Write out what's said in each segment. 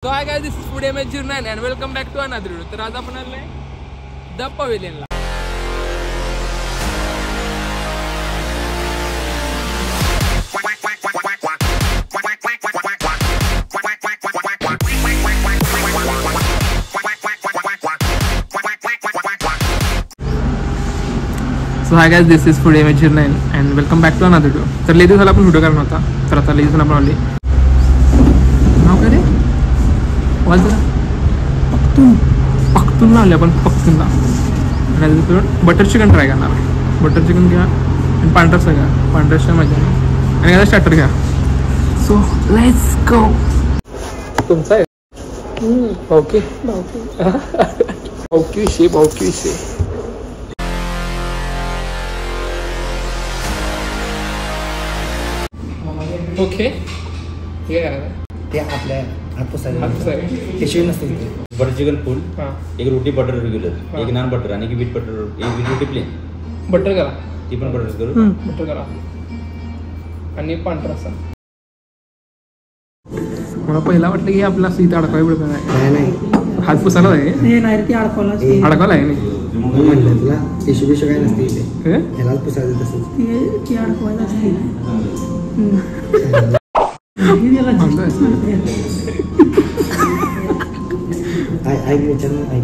So hi guys, this is Food MH09 and welcome back to another video. तर आज आपण आलोय the पवेलियनला. So hi guys, this is Food MH09 and welcome back to another video. तर लई दिवसाला आपण video करणार होता. तर आता लई दिवसाला आपण आले. नाव काय रे? पख्तून आले आपण पख्तूनला. आणि बटर चिकन ट्राय करणार आहे. बटर चिकन घ्या आणि पांढरा घ्या. पांढऱ्याच्या मजा आणि आता स्टार्टर घ्या. So let's go. तुमचा आहे okay okay shape okay shape okay हे करायचं ते आपल्या हातपुसारी नसते. बटर चिकन फुल, एक रोटी बटर रेग्युलर, एक नान बटर आणि एक विथ बटर, एक विथ रोटी प्लेन. बटर करा, ती पण बटर करू. बटर करा आणि पांढरा रस्सा. मला पहिला वाटलं की आपला सीट अडकाय बिडका नाही हात पुसायला आहे. अडकायला आहे नाही म्हटलं तुला टिश्यू बिश्यू काय नसते इथे. ह्यालाच पुसायचं तसंच.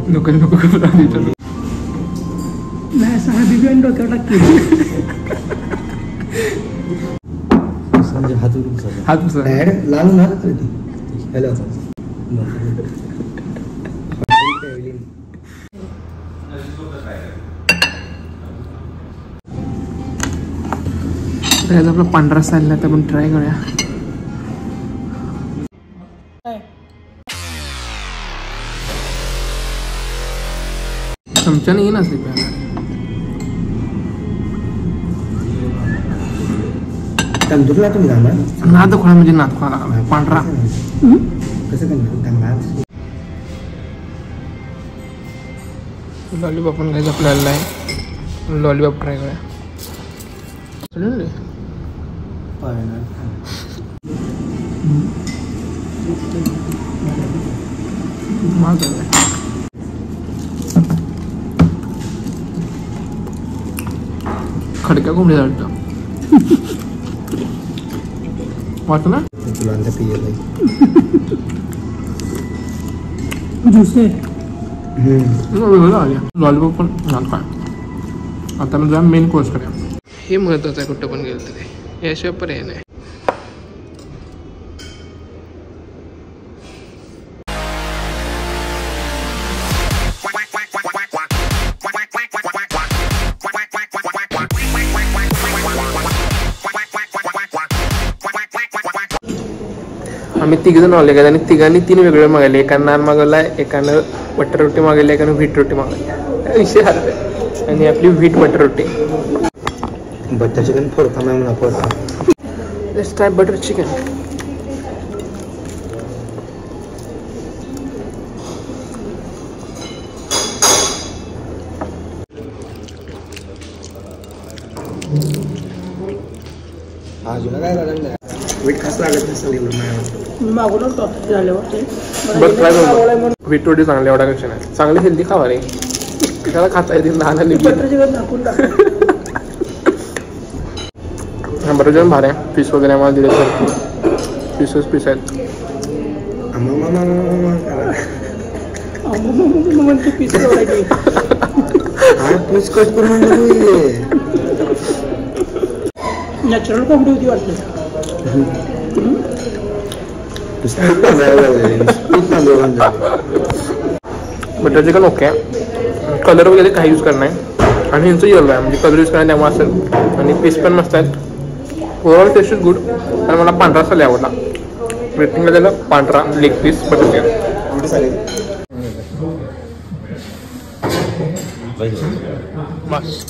नको नको हात पुसा लावू ना. हॅलो आपला पांढरा रस्सा तर आपण ट्राय करूया. चमच्याने येईन असते प्यायला. तंदूरला तुम्ही जाणार नाद खोळा म्हणजे नाद खोळा लागला पांढरा. कसं करणार लॉलीपॉप पण घ्यायचं आपल्याला आहे. लॉलीपॉप ट्राय करूया. खडक्या कोंबडी जाळतं वाटतं ना. लॉलीपॉप पण काय. आता मी जा मेन कोर्स करूया. हे महत्वाचं आहे कुठं पण गेलं तरी. याशिवाय पर्याय नाही. आम्ही तिघ जण आले का आणि तिघांनी तीन वेगळे मागवले. एकानं नान मागवला, एकानं बटर रोटी मागवली, एकानं व्हीट रोटी मागवली. विषय हरते. आणि आपली व्हीट बटर रोटी. बटर चिकन फोडता म्हणून फोडता. Let's try butter chicken. अजून काय करायला वीट खास लागत नसेल व्हीट रोटी चांगली एवढा कशी नाही. चांगली हेल्दी खावा रे. त्याला खाता येतील लहान बरं जेवण भारी आहे. पीस वगैरे आम्हाला दिले तर पीस आहेत. पीस कट करून नॅचरल कोंबडी होती वाटतं. Butter chicken okay. कलर वगैरे काही यूज करणार नाही आणि ह्यांचं येलो आहे म्हणजे कलर यूज करणार त्यामुळे असेल. आणि पीस पण मस्त आहेत. Overall taste is good. आणि मला पांढरा रस्सा आवडला. रेटिंगला त्याला पांढरा लेग पीस बटर चिकन. बस